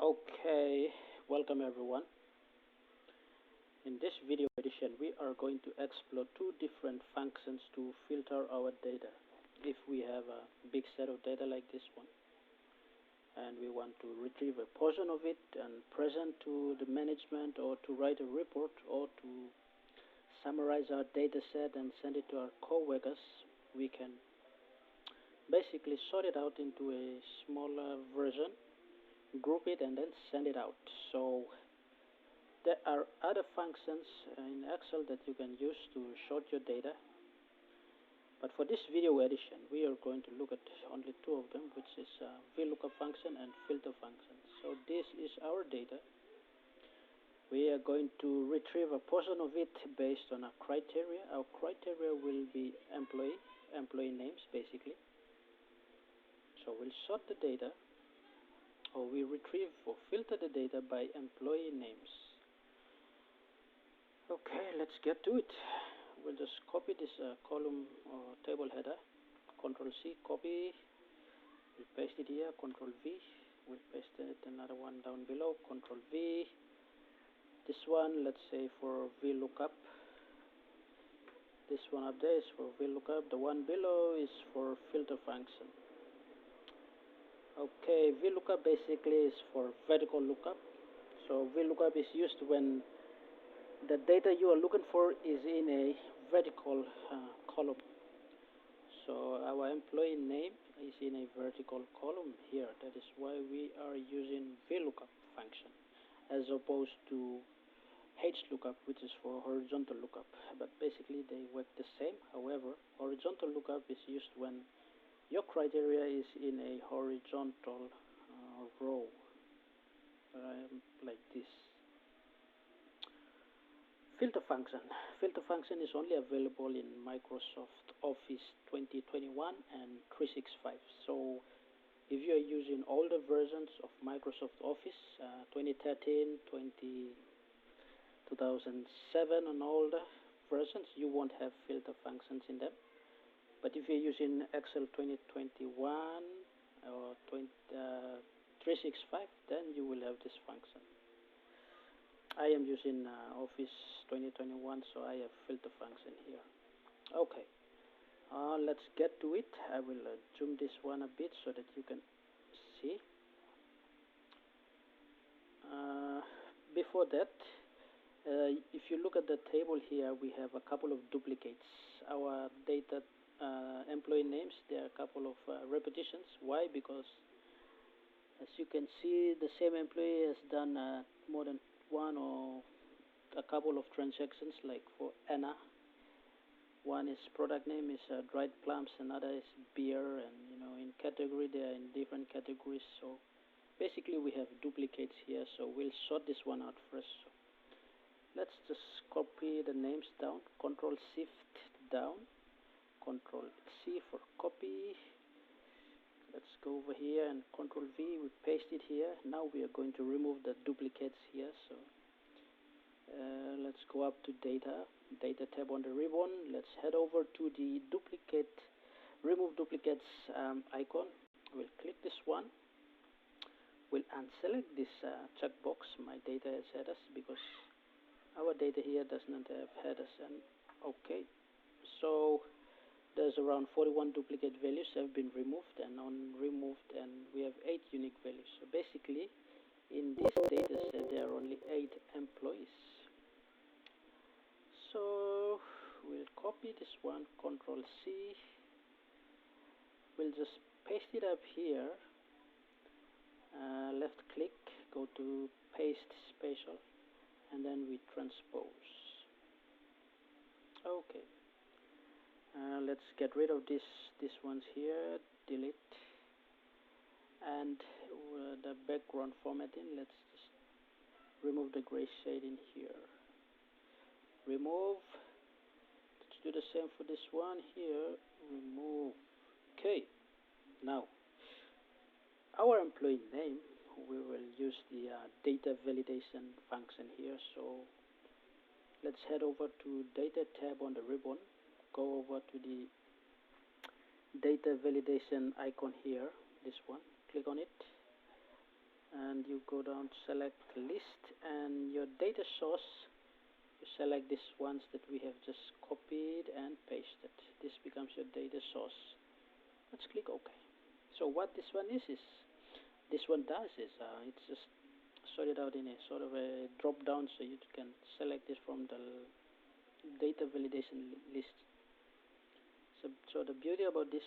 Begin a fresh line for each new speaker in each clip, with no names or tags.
Okay, welcome everyone. In this video edition, we are going to explore two different functions to filter our data. If we have a big set of data like this one, and we want to retrieve a portion of it and present to the management, or to write a report, or to summarize our data set and send it to our co-workers, we can basically sort it out into a smaller version, group it, and then send it out. So there are other functions in Excel that you can use to sort your data, but for this video edition we are going to look at only two of them, which is Vlookup function and filter function. So this is our data. We are going to retrieve a portion of it based on a criteria. Our criteria will be employee names basically. So we'll sort the data, or we retrieve or filter the data by employee names. Okay, let's get to it. We'll just copy this column or table header. Control C, copy. We'll paste it here. Control V. We'll paste it another one down below. Control V. This one, let's say for Vlookup. This one up there is for Vlookup. The one below is for filter function. Okay, Vlookup basically is for vertical lookup. So Vlookup is used when the data you are looking for is in a vertical column. So our employee name is in a vertical column here. That is why we are using Vlookup function as opposed to HLOOKUP, which is for horizontal lookup. But basically they work the same. However, horizontal lookup is used when your criteria is in a horizontal row, like this. Filter function. Filter function is only available in Microsoft Office 2021 and 365. So if you are using older versions of Microsoft Office 2013, 2007 and older versions, you won't have filter functions in them. But if you're using Excel 2021 or 365, then you will have this function. I am using Office 2021, so I have filter function here. Okay, let's get to it. I will zoom this one a bit so that you can see. Before that, if you look at the table here, we have a couple of duplicates. Our data employee names, there are a couple of repetitions. Why? Because as you can see, the same employee has done more than one or a couple of transactions. Like for Anna, one is product name is dried plums, another is beer, and in category they are in different categories. So basically we have duplicates here, so we'll sort this one out first. So let's just copy the names down. Control Shift down, Control C for copy. Let's go over here and Control V, we paste it here. Now we are going to remove the duplicates here. So let's go up to data tab on the ribbon. Let's head over to the remove duplicates icon. We'll click this one. We'll unselect this checkbox, my data as headers, because our data here does not have headers. And okay, so there's around 41 duplicate values have been removed and unremoved, and we have 8 unique values. So basically, in this data set, there are only 8 employees. So we'll copy this one, Control C. We'll just paste it up here. Left click, go to Paste Spatial, and then we transpose. Okay. Let's get rid of these ones here, delete, and the background formatting, let's just remove the gray shading here. Remove. Let's do the same for this one here. Remove. Okay. Now, our employee name, we will use the data validation function here. So let's head over to Data tab on the ribbon. Go over to the data validation icon here, this one, click on it, and and you go down to select list, and your data source, you select these ones that we have just copied and pasted. This becomes your data source. Let's click OK. So what this one is this one does is it's just sorted out in a sort of a drop down, so you can select this from the data validation list. So the beauty about this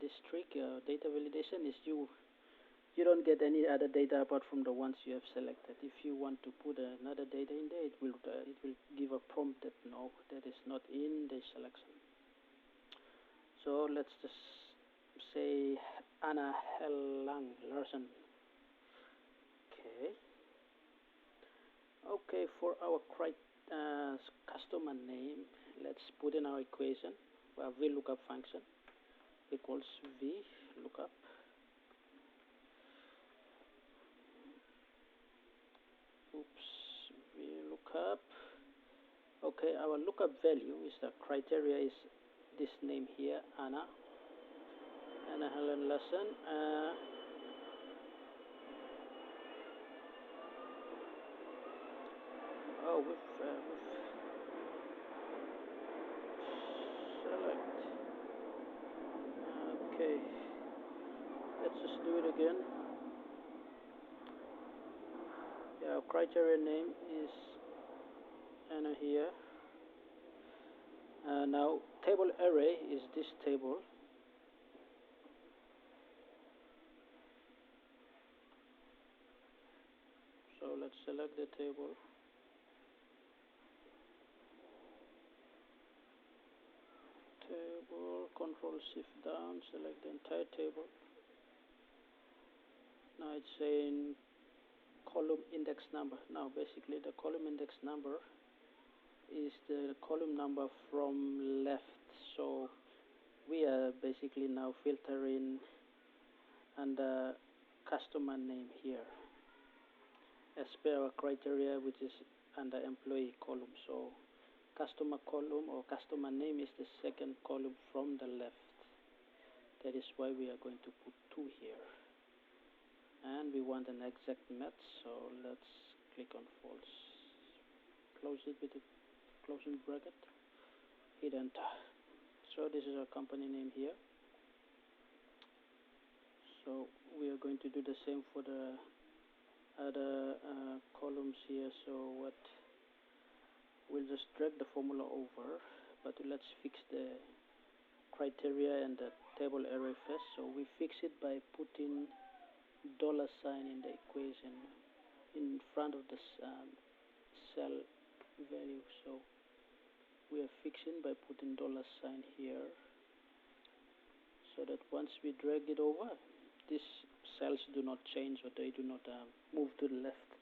this trick, data validation, is you don't get any other data apart from the ones you have selected. If you want to put another data in there, it will give a prompt that no, that is not in the selection. So let's just say Anna Hellang Larsen. Okay, for our customer name, let's put in our equation, our Vlookup function equals Vlookup. Vlookup. Okay, our lookup value is the criteria is this name here, Anna Helen Larsen. With select. Okay, let's just do it again. Yeah, our criteria name is Anna here. Now table array is this table. So let's select the table. Control shift down, select the entire table. Now it's saying column index number. Now basically the column index number is the column number from left. So we are basically now filtering under customer name here as per our criteria, which is under employee column. So customer column or customer name is the second column from the left. That is why we are going to put 2 here, and we want an exact match, so let's click on false, close it with a closing bracket, hit enter. So this is our company name here. So we are going to do the same for the other columns here. So we'll just drag the formula over, but let's fix the criteria and the table array first. So we fix it by putting $sign in the equation in front of the cell value. So we are fixing by putting $sign here, so that once we drag it over, these cells do not change, or they do not move to the left.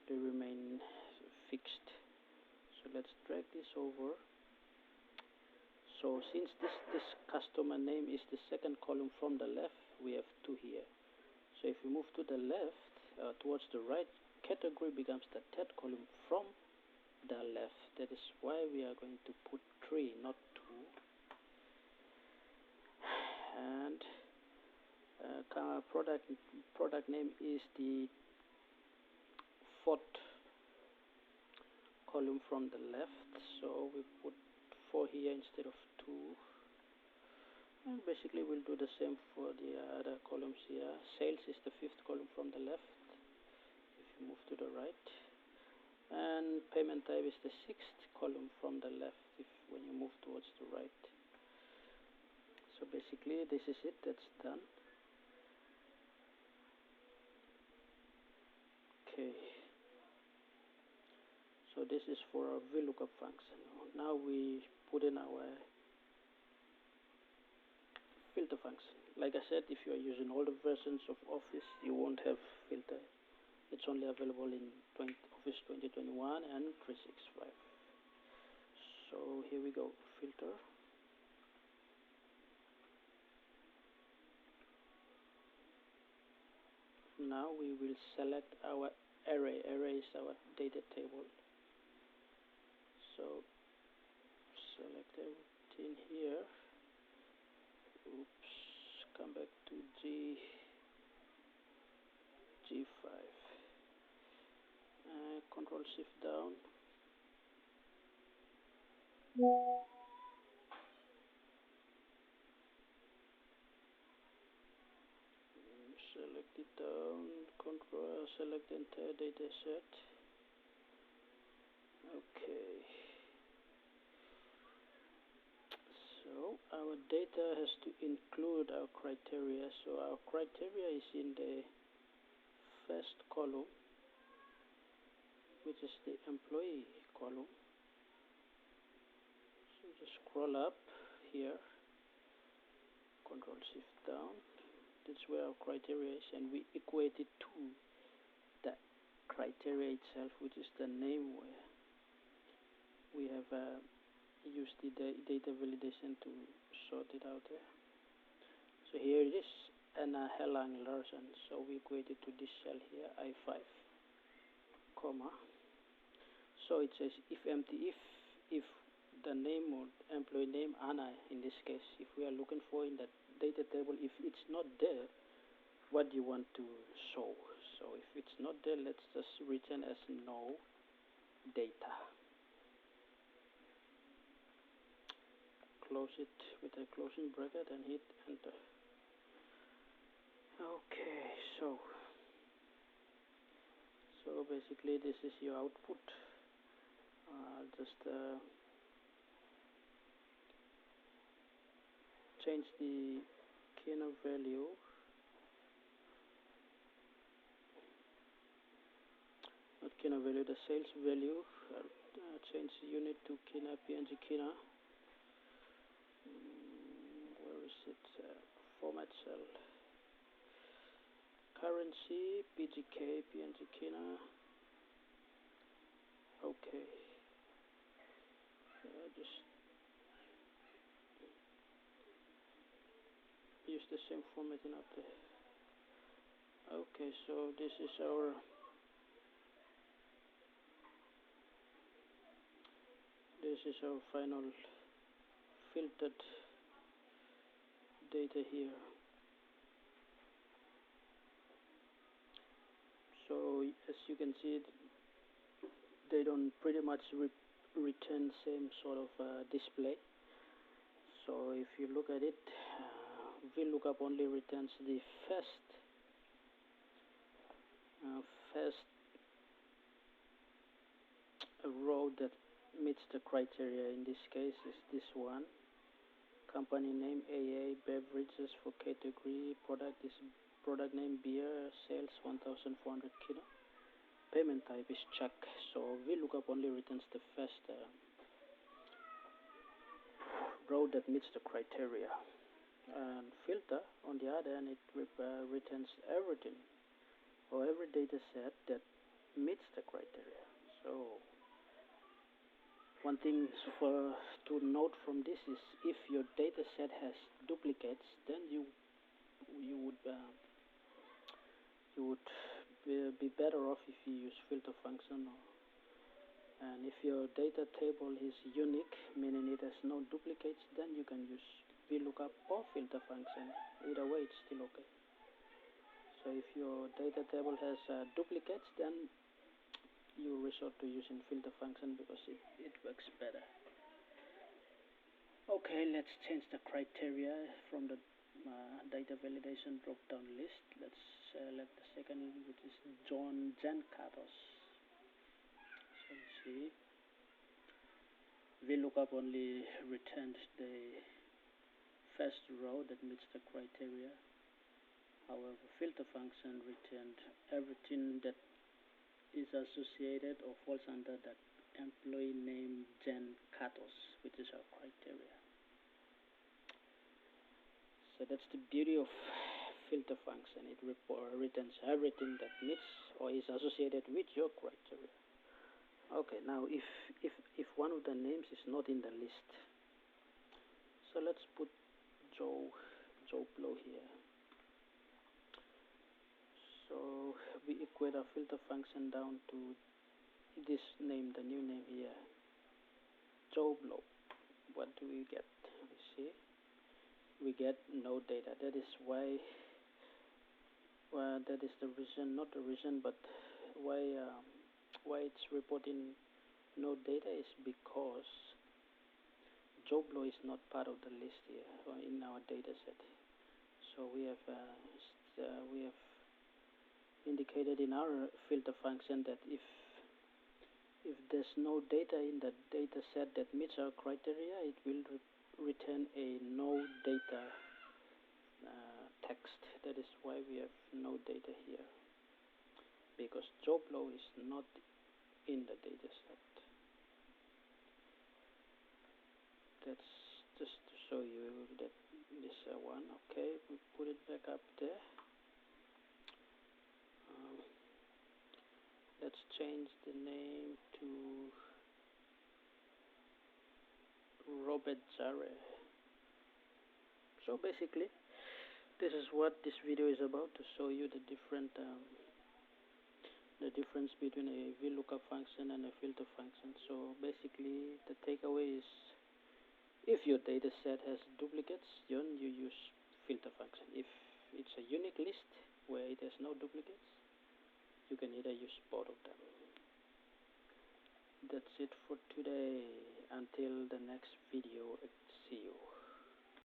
They remain fixed. So let's drag this over. So since this customer name is the second column from the left, we have 2 here. So if we move to the left, towards the right, category becomes the third column from the left. That is why we are going to put 3, not 2. And product name is the 4th column from the left. So we put 4 here instead of 2. And basically we'll do the same for the other columns here. Sales is the 5th column from the left if you move to the right, and payment type is the 6th column from the left when you move towards the right. So basically this is it, that's done. Okay, so this is for our Vlookup function. Now we put in our filter function. Like I said, if you are using older versions of Office, you won't have filter. It's only available in Office 2021 and 365. So here we go, filter. Now we will select our array. Array is our data table. So select everything here. Oops, come back to G5. Control Shift down. Select it down, control, select the entire data set. Okay. So our data has to include our criteria. So our criteria is in the first column, which is the employee column. So just scroll up here, Control Shift down. That's where our criteria is, and we equate it to the criteria itself, which is the name where we have used the data validation to sort it out there. So here it is, Anna Hellang Larsen. So we equate it to this cell here, I5, comma. So it says if empty, if the name or employee name Anna in this case, if we are looking for in that data table, if it's not there, what do you want to show? So if it's not there, let's just return as no data. Close it with a closing bracket and hit enter. Okay, so basically this is your output. Just change the kernel value. Not kernel value, the sales value. Change the unit to kina, PNG kina. Where is it? Format cell. Currency, PGK, PNG kina. Okay. Just use the same formatting up there. Okay, so this is our final filtered data here. So as you can see, they don't pretty much return same sort of display. So if you look at it, Vlookup only returns the first row that meets the criteria. In this case is this one. Company name AA, beverages for category, product is product name beer, sales 1,400 kilo. Payment type is check. So Vlookup only returns the first row that meets the criteria. And filter, on the other hand, it returns everything or every data set that meets the criteria. So one thing to note from this is if your data set has duplicates, then you would be better off if you use filter function. And if your data table is unique, meaning it has no duplicates, then you can use Vlookup or filter function. Either way, it's still okay. So if your data table has duplicates, then you resort to using filter function because it works better. Okay, let's change the criteria from the data validation drop down list. Let's select the second, which is John Jankatos. So you see, Vlookup only returns the first row that meets the criteria. However, filter function returned everything that is associated or falls under that employee name Jen Katos, which is our criteria. So that's the beauty of filter function. It returns everything that meets or is associated with your criteria. Okay, now if one of the names is not in the list, so let's put Joe Blow here. So we equate our filter function down to this name, the new name here, Joe Blow. What do we get? You see, we get no data. That is why, well, that is the reason, not the reason, but why Why it's reporting no data is because Joblo is not part of the list here or in our data set. So we have indicated in our filter function that if there's no data in the data set that meets our criteria, it will return a no data text. That is why we have no data here, because Joblo is not in the data set. That's just to show you that this one. Okay, we put it back up there. Let's change the name to Robert Zare. So basically, this is what this video is about, to show you the difference between a Vlookup function and a filter function. So basically, the takeaway is, if your data set has duplicates, then you use filter function. If it's a unique list where it has no duplicates, you can either use both of them. That's it for today. Until the next video, see you.